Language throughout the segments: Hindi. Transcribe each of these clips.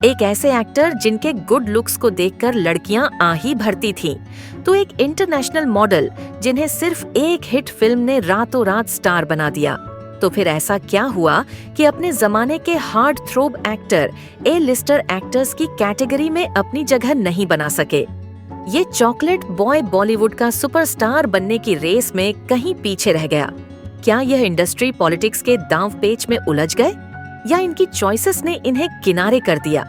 एक ऐसे एक्टर जिनके गुड लुक्स को देखकर लड़कियां आ ही भरती थीं, तो एक इंटरनेशनल मॉडल जिन्हें सिर्फ एक हिट फिल्म ने रातों रात स्टार बना दिया। तो फिर ऐसा क्या हुआ कि अपने जमाने के हार्ड थ्रोब एक्टर ए लिस्टर एक्टर्स की कैटेगरी में अपनी जगह नहीं बना सके? ये चॉकलेट बॉय बॉलीवुड का सुपरस्टार बनने की रेस में कहीं पीछे रह गया। क्या यह इंडस्ट्री पॉलिटिक्स के दांव पेच में उलझ गए या इनकी चॉइसेस ने इन्हें किनारे कर दिया?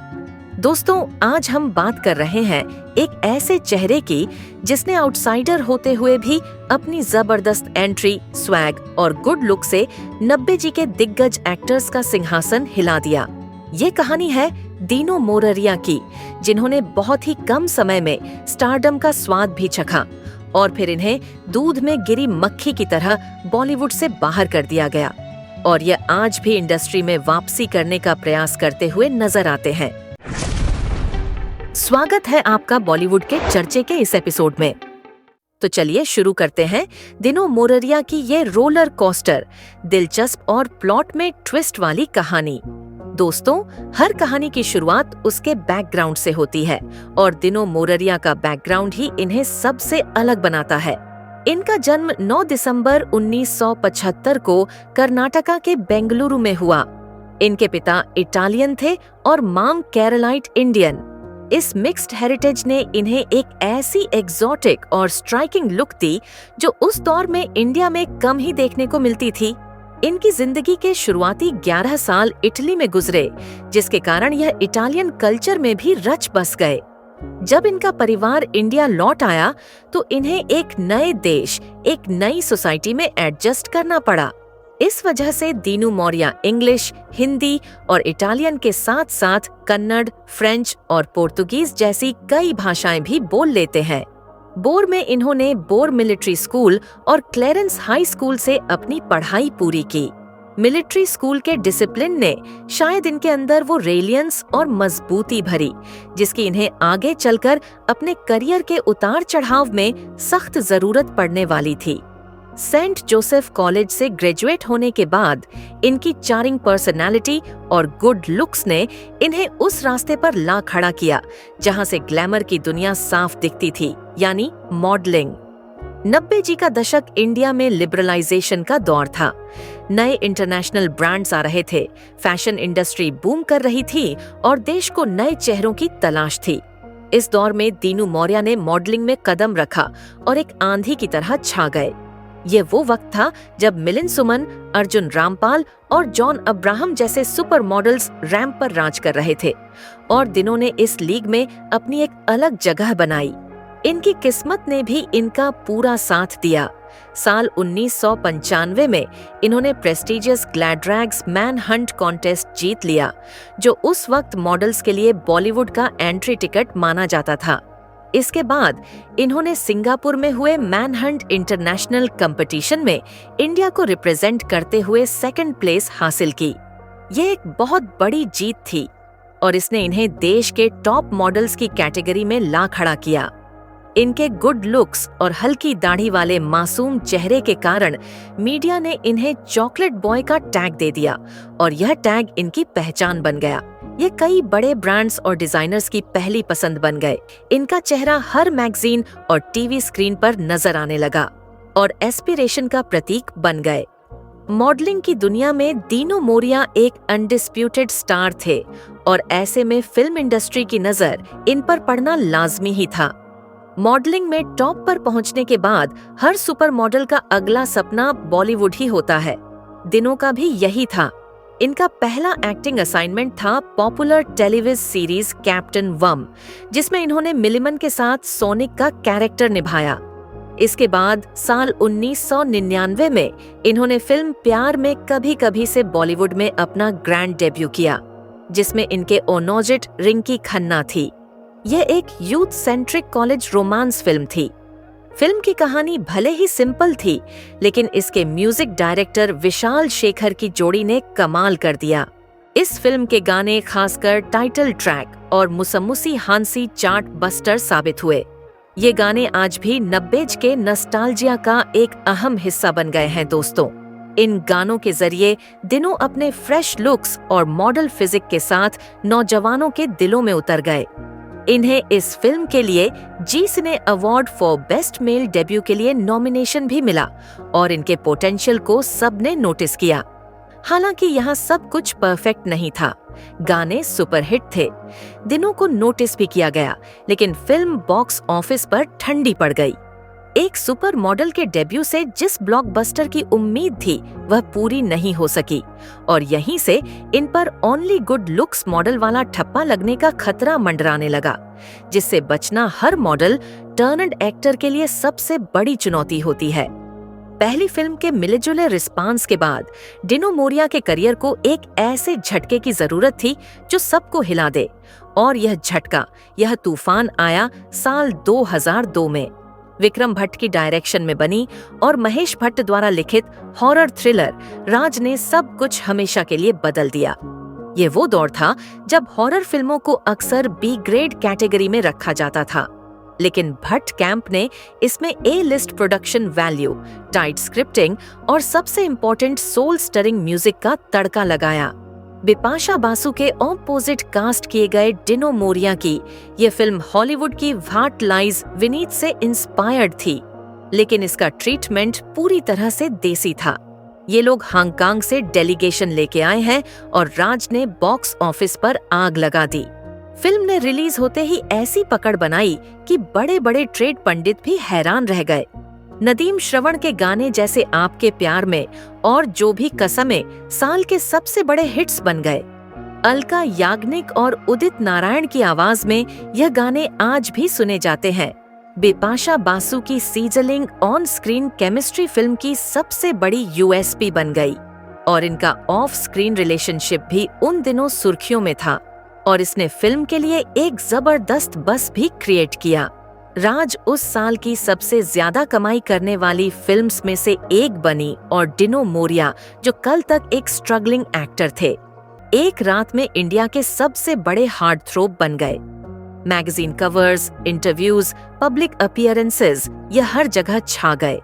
दोस्तों, आज हम बात कर रहे हैं एक ऐसे चेहरे की जिसने आउटसाइडर होते हुए भी अपनी जबरदस्त एंट्री, स्वैग और गुड लुक से 90 के दिग्गज एक्टर्स का सिंहासन हिला दिया। ये कहानी है दीनू मोररिया की, जिन्होंने बहुत ही कम समय में स्टारडम का स्वाद भी चखा और फिर इन्हें दूध में गिरी मक्खी की तरह बॉलीवुड से बाहर कर दिया गया और ये आज भी इंडस्ट्री में वापसी करने का प्रयास करते हुए नजर आते हैं। स्वागत है आपका बॉलीवुड के चर्चे के इस एपिसोड में। तो चलिए शुरू करते हैं दीनू मोररिया की ये रोलर कोस्टर, दिलचस्प और प्लॉट में ट्विस्ट वाली कहानी। दोस्तों, हर कहानी की शुरुआत उसके बैकग्राउंड से होती है और दीनू मोररिया का बैकग्राउंड ही इन्हें सबसे अलग बनाता है। इनका जन्म 9 दिसंबर 1975 को कर्नाटका के बेंगलुरु में हुआ। इनके पिता इटालियन थे और मां केरलाइट इंडियन। इस मिक्स्ड हेरिटेज ने इन्हें एक ऐसी एग्जॉटिक और स्ट्राइकिंग लुक दी जो उस दौर में इंडिया में कम ही देखने को मिलती थी। इनकी जिंदगी के शुरुआती 11 साल इटली में गुजरे, जिसके कारण यह इटालियन कल्चर में भी रच बस गए। जब इनका परिवार इंडिया लौट आया तो इन्हें एक नए देश, एक नई सोसाइटी में एडजस्ट करना पड़ा। इस वजह से दीनू मोररिया इंग्लिश, हिंदी और इटालियन के साथ साथ कन्नड़, फ्रेंच और पुर्तगाली जैसी कई भाषाएं भी बोल लेते हैं। बोर में इन्होंने बोर मिलिट्री स्कूल और क्लेरेंस हाई स्कूल से अपनी पढ़ाई पूरी की। मिलिट्री स्कूल के डिसिप्लिन ने शायद इनके अंदर वो रेलियंस और मजबूती भरी जिसकी इन्हें आगे चलकर अपने करियर के उतार चढ़ाव में सख्त जरूरत पड़ने वाली थी। सेंट जोसेफ कॉलेज से ग्रेजुएट होने के बाद इनकी चार्मिंग पर्सनालिटी और गुड लुक्स ने इन्हें उस रास्ते पर ला खड़ा किया जहां से ग्लैमर की दुनिया साफ दिखती थी, यानी मॉडलिंग। 90 का दशक इंडिया में लिबरलाइजेशन का दौर था। नए इंटरनेशनल ब्रांड्स आ रहे थे, फैशन इंडस्ट्री बूम कर रही थी और देश को नए चेहरों की तलाश थी। इस दौर में दीनू मोररिया ने मॉडलिंग में कदम रखा और एक आंधी की तरह छा गए। ये वो वक्त था जब मिलिंद सुमन, अर्जुन रामपाल और जॉन अब्राहम जैसे सुपर मॉडल्स रैंप पर राज कर रहे थे और दीनू ने इस लीग में अपनी एक अलग जगह बनाई। इनकी किस्मत ने भी इनका पूरा साथ दिया। साल 1995 में इन्होंने प्रेस्टिजियस ग्लैड्रैग्स मैन हंट कॉन्टेस्ट जीत लिया, जो उस वक्त मॉडल्स के लिए बॉलीवुड का एंट्री टिकट माना जाता था। इसके बाद इन्होंने सिंगापुर में हुए मैन हंट इंटरनेशनल कंपटीशन में इंडिया को रिप्रेजेंट करते हुए सेकंड प्लेस हासिल की। ये एक बहुत बड़ी जीत थी और इसने इन्हें देश के टॉप मॉडल्स की कैटेगरी में ला खड़ा किया। इनके गुड लुक्स और हल्की दाढ़ी वाले मासूम चेहरे के कारण मीडिया ने इन्हें चॉकलेट बॉय का टैग दे दिया और यह टैग इनकी पहचान बन गया। ये कई बड़े ब्रांड्स और डिजाइनर्स की पहली पसंद बन गए। इनका चेहरा हर मैगजीन और टीवी स्क्रीन पर नजर आने लगा और एस्पिरेशन का प्रतीक बन गए। मॉडलिंग की दुनिया में दीनू मोररिया एक अनडिस्प्यूटेड स्टार थे और ऐसे में फिल्म इंडस्ट्री की नजर इन पर पड़ना लाजमी ही था। मॉडलिंग में टॉप पर पहुंचने के बाद हर सुपर मॉडल का अगला सपना बॉलीवुड ही होता है। दीनू का भी यही था। इनका पहला एक्टिंग असाइनमेंट था पॉपुलर टेलीविजन सीरीज कैप्टन वम, जिसमें इन्होंने मिलिमन के साथ सोनिक का कैरेक्टर निभाया। इसके बाद साल 1999 में इन्होंने फिल्म प्यार में कभी कभी से बॉलीवुड में अपना ग्रैंड डेब्यू किया, जिसमें इनके ओनोजिट रिंकी खन्ना थी। यह एक youth centric college romance film थी। फिल्म की कहानी भले ही सिंपल थी, लेकिन इसके म्यूजिक डायरेक्टर विशाल शेखर की जोड़ी ने कमाल कर दिया। इस फिल्म के गाने खासकर टाइटल ट्रैक और मुसम्मुसी हांसी चार्ट बस्टर साबित हुए। ये गाने आज भी 90 के नॉस्टैल्जिया का एक अहम हिस्सा बन गए हैं। दोस्तों, इन गानों के जरिए दिनों अपने फ्रेश लुक्स और मॉडल फिजिक के साथ नौजवानों के दिलों में उतर गए। इन्हें इस फिल्म के लिए Zee cine award for best male debut के लिए नॉमिनेशन भी मिला और इनके पोटेंशियल को सबने नोटिस किया। हालांकि यहाँ सब कुछ परफेक्ट नहीं था। गाने सुपरहिट थे, दिनों को नोटिस भी किया गया, लेकिन फिल्म बॉक्स ऑफिस पर ठंडी पड़ गई। एक सुपर मॉडल के डेब्यू से जिस ब्लॉकबस्टर की उम्मीद थी वह पूरी नहीं हो सकी और यहीं से इन पर ओनली गुड लुक्स मॉडल वाला ठप्पा लगने का खतरा मंडराने लगा, जिससे बचना हर मॉडल टर्नड एक्टर के लिए सबसे बड़ी चुनौती होती है। पहली फिल्म के मिले-जुले रिस्पांस के बाद डिनो मोरिया के करियर को एक ऐसे झटके की जरूरत थी जो सबको हिला दे, और यह तूफान आया साल 2002 में। विक्रम भट्ट की डायरेक्शन में बनी और महेश भट्ट द्वारा लिखित हॉरर थ्रिलर राज ने सब कुछ हमेशा के लिए बदल दिया। ये वो दौर था जब हॉरर फिल्मों को अक्सर बी ग्रेड कैटेगरी में रखा जाता था, लेकिन भट्ट कैंप ने इसमें A list production value, tight scripting और सबसे इम्पोर्टेंट सोल स्टरिंग म्यूजिक का तड़का लगाया। बिपाशा बासु के ऑपोजिट कास्ट किए गए डिनो मोरिया की ये फिल्म हॉलीवुड की व्हाट लाइज विनीत से इंस्पायर्ड थी, लेकिन इसका ट्रीटमेंट पूरी तरह से देसी था। ये लोग हांगकांग से डेलीगेशन लेके आए हैं और राज ने बॉक्स ऑफिस पर आग लगा दी। फिल्म ने रिलीज होते ही ऐसी पकड़ बनाई कि बड़े बड़े ट्रेड पंडित भी हैरान रह गए। नदीम श्रवण के गाने जैसे आपके प्यार में और जो भी कसमें साल के सबसे बड़े हिट्स बन गए। अलका याग्निक और उदित नारायण की आवाज में यह गाने आज भी सुने जाते हैं। बिपाशा बासु की sizzling on screen chemistry film की सबसे बड़ी यूएसपी बन गई और इनका ऑफ स्क्रीन रिलेशनशिप भी उन दिनों सुर्खियों में था और इसने फिल्म के लिए एक जबरदस्त बस भी क्रिएट किया। राज उस साल की सबसे ज्यादा कमाई करने वाली फिल्म्स में से एक बनी और डिनो मोरिया, जो कल तक एक स्ट्रगलिंग एक्टर थे, एक रात में इंडिया के सबसे बड़े हार्ट थ्रोब बन गए। Magazine covers, interviews, public appearances, ये हर जगह छा गए।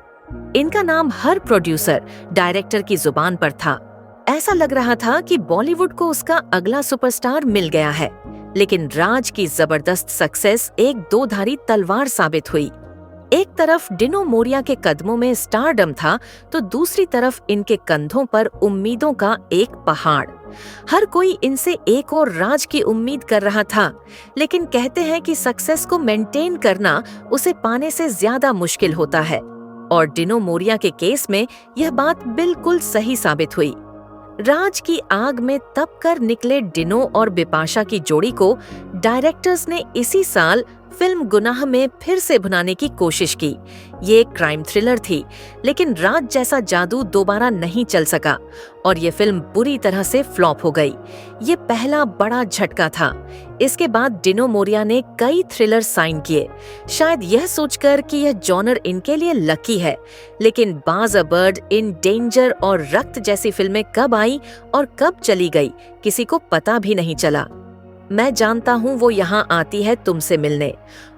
इनका नाम हर प्रोड्यूसर, डायरेक्टर की जुबान पर था। ऐसा लग रहा था कि बॉलीवुड को उसका अगला सुपरस्टार मिल गया है, लेकिन राज की जबरदस्त सक्सेस एक दो-धारी तलवार साबित हुई। एक तरफ डिनो मोरिया के कदमों में स्टारडम था, तो दूसरी तरफ इनके कंधों पर उम्मीदों का एक पहाड़। हर कोई इनसे एक और राज की उम्मीद कर रहा था, लेकिन कहते हैं कि सक्सेस को मेंटेन करना उसे पाने से ज्यादा मुश्किल होता है, और डिनो मोरिया के केस में यह बात बिल्कुल सही साबित हुई। राज की आग में तप कर निकले डिनो और बिपाशा की जोड़ी को डायरेक्टर्स ने इसी साल फिल्म गुनाह में फिर से भुनाने की कोशिश की। ये एक क्राइम थ्रिलर थी, लेकिन राज जैसा जादू दोबारा नहीं चल सका और ये फिल्म बुरी तरह से फ्लॉप हो गई। ये पहला बड़ा झटका था। इसके बाद डिनो मोरिया ने कई थ्रिलर साइन किए, शायद यह सोचकर कि यह जॉनर इनके लिए लकी है, लेकिन बाज अ बर्ड, इन डेंजर और रक्त जैसी फिल्में कब आई और कब चली गई किसी को पता भी नहीं चला। मैं जानता हूँ वो यहाँ आती है तुमसे मिलने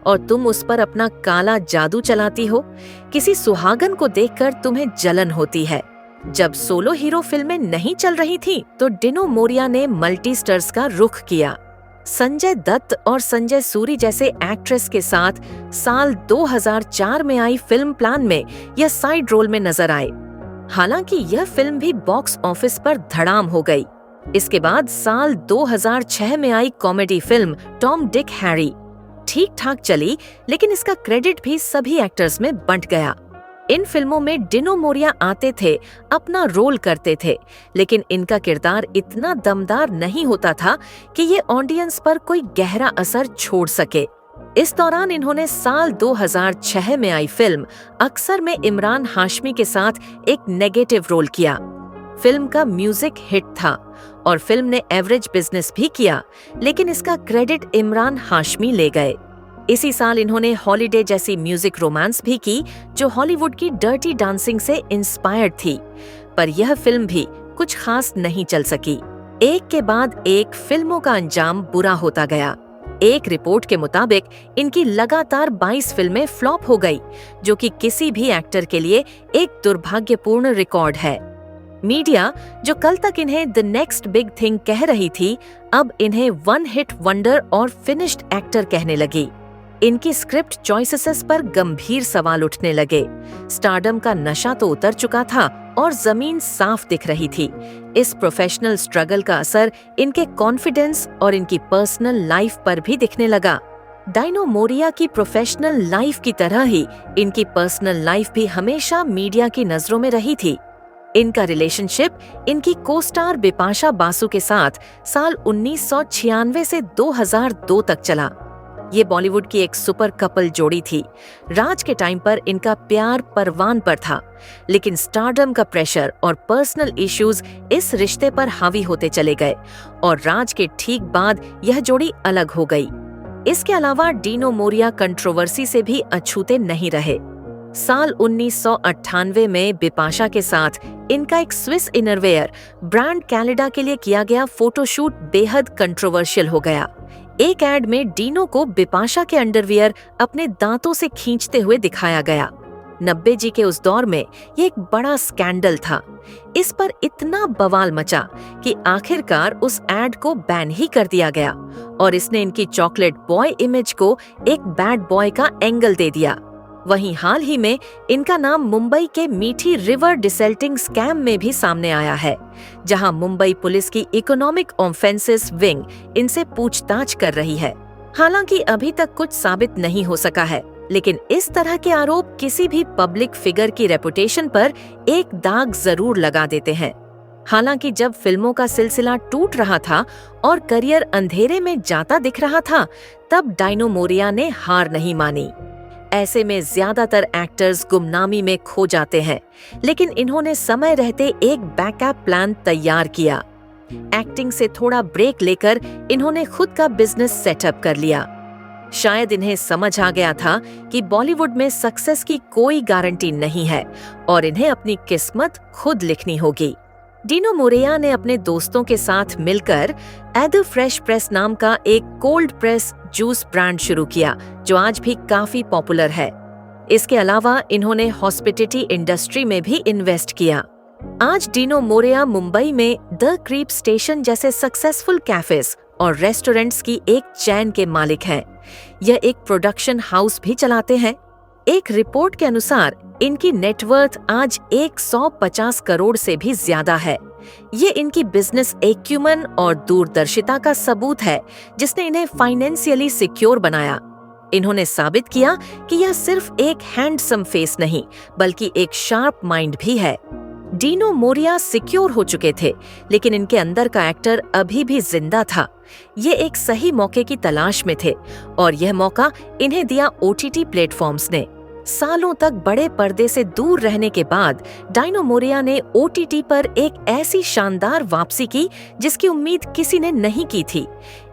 और तुम उस पर अपना काला जादू चलाती हो। किसी सुहागन को देखकर तुम्हें जलन होती है। जब सोलो हीरो फिल्में नहीं चल रही थी तो डिनो मोरिया ने मल्टी स्टार्स का रुख किया। संजय दत्त और संजय सूरी जैसे एक्ट्रेस के साथ साल 2004 में आई फिल्म प्लान में यह साइड रोल में नजर आए। हालांकि यह फिल्म भी बॉक्स ऑफिस पर धड़ाम हो गई। इसके बाद साल 2006 में आई comedy film Tom Dick Harry ठीक ठाक चली, लेकिन इसका क्रेडिट भी सभी एक्टर्स में बंट गया। इन फिल्मों में डिनो मोरिया आते थे, अपना रोल करते थे, लेकिन इनका किरदार इतना दमदार नहीं होता था कि ये ऑडियंस पर कोई गहरा असर छोड़ सके। इस दौरान इन्होंने साल 2006 में आई फिल्म अक्सर में इमरान हाशमी के साथ एक नेगेटिव रोल किया। फिल्म का म्यूजिक हिट था और फिल्म ने एवरेज बिजनेस भी किया, लेकिन इसका क्रेडिट इमरान हाशमी ले गए। इसी साल इन्होंने हॉलीडे जैसी म्यूजिक रोमांस भी की, जो हॉलीवुड की डर्टी डांसिंग से इंस्पायर्ड थी, पर यह फिल्म भी कुछ खास नहीं चल सकी। एक के बाद एक फिल्मों का अंजाम बुरा होता गया। एक रिपोर्ट के मुताबिक इनकी लगातार 22 फिल्में फ्लॉप हो गई, जो कि किसी भी एक्टर के लिए एक दुर्भाग्यपूर्ण रिकॉर्ड है। मीडिया, जो कल तक इन्हें द नेक्स्ट बिग थिंग कह रही थी, अब इन्हें वन हिट वंडर और फिनिश्ड एक्टर कहने लगी। इनकी स्क्रिप्ट चॉइसेस पर गंभीर सवाल उठने लगे। स्टारडम का नशा तो उतर चुका था और जमीन साफ दिख रही थी। इस प्रोफेशनल स्ट्रगल का असर इनके कॉन्फिडेंस और इनकी पर्सनल लाइफ पर भी दिखने लगा। डाइनो मोरिया की प्रोफेशनल लाइफ की तरह ही इनकी पर्सनल लाइफ भी हमेशा मीडिया की नजरों में रही थी। इनका रिलेशनशिप इनकी को-स्टार बिपाशा बासु के साथ साल 1996 से 2002 तक चला। ये बॉलीवुड की एक सुपर कपल जोड़ी थी। राज के टाइम पर इनका प्यार परवान पर था, लेकिन स्टारडम का प्रेशर और पर्सनल इश्यूज इस रिश्ते पर हावी होते चले गए और राज के ठीक बाद यह जोड़ी अलग हो गई। इसके अलावा डीनो मोरिया कंट्रोवर्सी से भी अछूते नहीं रहे। साल 1998 में बिपाशा के साथ इनका एक स्विस इनरवेयर ब्रांड कैनेडा के लिए किया गया फोटोशूट बेहद कंट्रोवर्शियल हो गया। एक एड में डीनो को बिपाशा के अंडरवियर अपने दांतों से खींचते हुए दिखाया गया। 90 जी के उस दौर में ये एक बड़ा स्कैंडल था। इस पर इतना बवाल मचा कि आखिरकार उस एड को बैन ही कर दिया गया और इसने इनकी चॉकलेट बॉय इमेज को एक बैड बॉय का एंगल दे दिया। वहीं हाल ही में इनका नाम मुंबई के मीठी रिवर डिसल्टिंग स्कैम में भी सामने आया है, जहां मुंबई पुलिस की इकोनॉमिक ऑफेंसेस विंग इनसे पूछताछ कर रही है। हालांकि अभी तक कुछ साबित नहीं हो सका है, लेकिन इस तरह के आरोप किसी भी पब्लिक फिगर की रेपुटेशन पर एक दाग जरूर लगा देते हैं। हालांकि जब फिल्मों का सिलसिला टूट रहा था और करियर अंधेरे में जाता दिख रहा था, तब डाइनो मोरिया ने हार नहीं मानी। ऐसे में ज्यादातर एक्टर्स गुमनामी में खो जाते हैं, लेकिन इन्होंने समय रहते एक बैकअप प्लान तैयार किया। एक्टिंग से थोड़ा ब्रेक लेकर इन्होंने खुद का बिजनेस सेटअप कर लिया। शायद इन्हें समझ आ गया था कि बॉलीवुड में सक्सेस की कोई गारंटी नहीं है और इन्हें अपनी किस्मत खुद लिखनी होगी। डीनो मोरिया ने अपने दोस्तों के साथ मिलकर एद फ्रेश प्रेस नाम का एक कोल्ड प्रेस जूस ब्रांड शुरू किया, जो आज भी काफी पॉपुलर है। इसके अलावा इन्होंने हॉस्पिटैलिटी इंडस्ट्री में भी इन्वेस्ट किया। आज डीनो मोरिया मुंबई में द क्रीप स्टेशन जैसे सक्सेसफुल कैफेज और रेस्टोरेंट्स की एक चैन के मालिक हैं। यह एक प्रोडक्शन हाउस भी चलाते हैं। एक रिपोर्ट के अनुसार इनकी नेटवर्थ आज 150 करोड़ से भी ज्यादा है। ये इनकी बिजनेस एक्यूमन और दूरदर्शिता का सबूत है, जिसने इन्हें फाइनेंशियली सिक्योर बनाया। इन्होंने साबित किया कि यह सिर्फ एक हैंडसम फेस नहीं, बल्कि एक शार्प माइंड भी है। डीनो मोरिया सिक्योर हो चुके थे, लेकिन इनके अंदर का एक्टर अभी भी जिंदा था। ये एक सही मौके की तलाश में थे और यह मौका इन्हें दिया OTT प्लेटफॉर्म्स ने। सालों तक बड़े पर्दे से दूर रहने के बाद डाइनो मोरिया ने OTT पर एक ऐसी शानदार वापसी की जिसकी उम्मीद किसी ने नहीं की थी।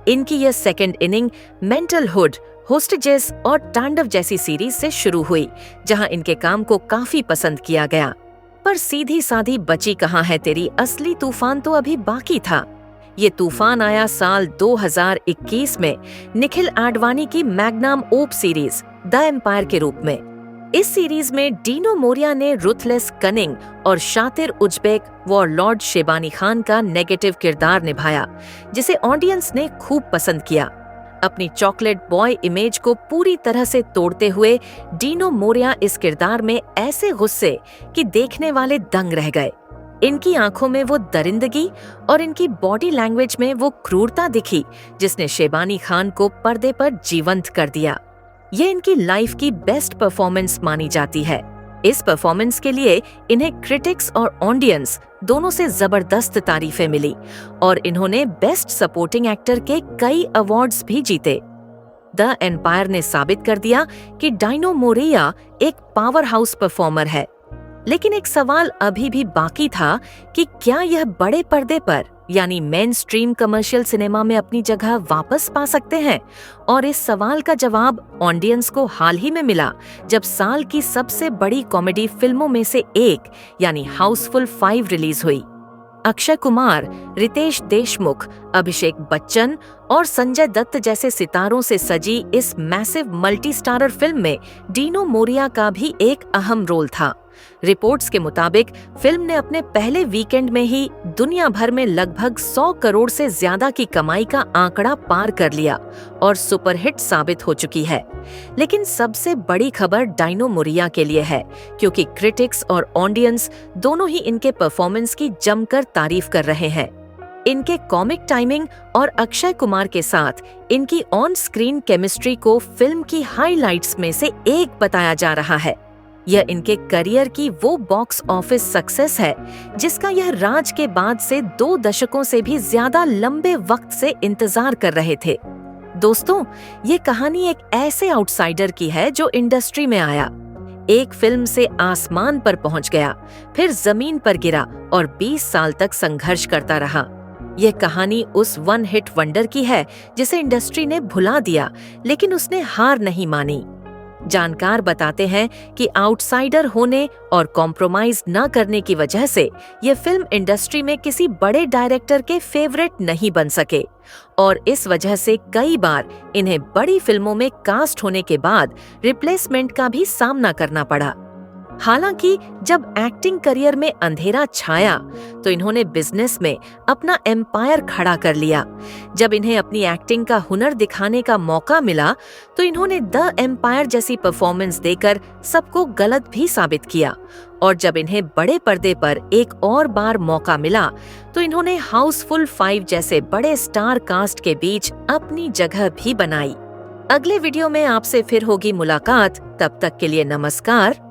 इनकी यह second inning mental hood, hostages और तांडव जैसी सीरीज से शुरू हुई, जहां इनके काम को काफी पसंद किया गया। पर सीधी साधी बची कहां है तेरी असली तूफान तो अभी बाकी था। ये तूफान आया साल 2021 में निखिल आडवाणी की मैग्नाम ओप सीरीज द एम्पायर के रूप में। इस सीरीज में डीनो मोरिया ने रुथलेस कनिंग और शातिर उज्बेक वॉरलॉर्ड शेबानी खान का नेगेटिव किरदार निभाया, जिसे ऑडियंस ने खूब पसंद किया। अपनी चॉकलेट बॉय इमेज को पूरी तरह से तोड़ते हुए डीनो मोरिया इस किरदार में ऐसे गुस्से कि देखने वाले दंग रह गए। इनकी आंखों में वो दरिंदगी और इनकी बॉडी लैंग्वेज में वो क्रूरता दिखी, जिसने शेबानी खान को पर्दे पर जीवंत कर दिया। ये इनकी लाइफ की बेस्ट परफॉर्मेंस मानी जाती है। इस परफॉर्मेंस के लिए इन्हें क्रिटिक्स और ऑडियंस दोनों से जबरदस्त तारीफें मिली और इन्होंने बेस्ट सपोर्टिंग एक्टर के कई अवार्ड्स भी जीते। द एम्पायर ने साबित कर दिया कि डाइनो मोरिया एक पावर हाउस परफॉर्मर है, लेकिन एक सवाल अभी भी बाकी था कि क्या यह बड़े पर्दे पर यानी मेन स्ट्रीम कमर्शियल सिनेमा में अपनी जगह वापस पा सकते हैं। और इस सवाल का जवाब ऑडियंस को हाल ही में मिला, जब साल की सबसे बड़ी कॉमेडी फिल्मों में से एक यानी हाउसफुल 5 रिलीज हुई। अक्षय कुमार, रितेश देशमुख, अभिषेक बच्चन और संजय दत्त जैसे सितारों से सजी इस मैसिव मल्टी स्टारर फिल्म में डीनो मोरिया का भी एक अहम रोल था रिपोर्ट्स के मुताबिक फिल्म ने अपने पहले वीकेंड में ही दुनिया भर में लगभग 100 करोड़ से ज्यादा की कमाई का आंकड़ा पार कर लिया और सुपरहिट साबित हो चुकी है। लेकिन सबसे बड़ी खबर डाइनो मोरिया के लिए है, क्योंकि क्रिटिक्स और ऑडियंस दोनों ही इनके परफॉर्मेंस की जमकर तारीफ कर रहे हैं। इनके कॉमिक टाइमिंग और अक्षय कुमार के साथ इनकी ऑन स्क्रीन केमिस्ट्री को फिल्म की हाइलाइट्स में से एक बताया जा रहा है। यह इनके करियर की वो बॉक्स ऑफिस सक्सेस है जिसका यह राज के बाद से 2 दशकों से भी ज्यादा लंबे वक्त से इंतजार कर रहे थे। दोस्तों, ये कहानी एक ऐसे आउटसाइडर की है जो इंडस्ट्री में आया, एक फिल्म से आसमान पर पहुंच गया, फिर जमीन पर गिरा और 20 साल तक संघर्ष करता रहा। यह कहानी उस वन हिट वंडर की है जिसे इंडस्ट्री ने भुला दिया, लेकिन उसने हार नहीं मानी। जानकार बताते हैं कि आउटसाइडर होने और कॉम्प्रोमाइज न करने की वजह से ये फिल्म इंडस्ट्री में किसी बड़े डायरेक्टर के फेवरेट नहीं बन सके और इस वजह से कई बार इन्हें बड़ी फिल्मों में कास्ट होने के बाद रिप्लेसमेंट का भी सामना करना पड़ा। हालांकि जब एक्टिंग करियर में अंधेरा छाया तो इन्होंने बिजनेस में अपना एम्पायर खड़ा कर लिया। जब इन्हें अपनी एक्टिंग का हुनर दिखाने का मौका मिला तो इन्होंने द एम्पायर जैसी परफॉर्मेंस देकर सबको गलत भी साबित किया, और जब इन्हें बड़े पर्दे पर एक और बार मौका मिला तो इन्होंने हाउसफुल 5 जैसे बड़े स्टार कास्ट के बीच अपनी जगह भी बनाई। अगले वीडियो में आपसे फिर होगी मुलाकात, तब तक के लिए नमस्कार।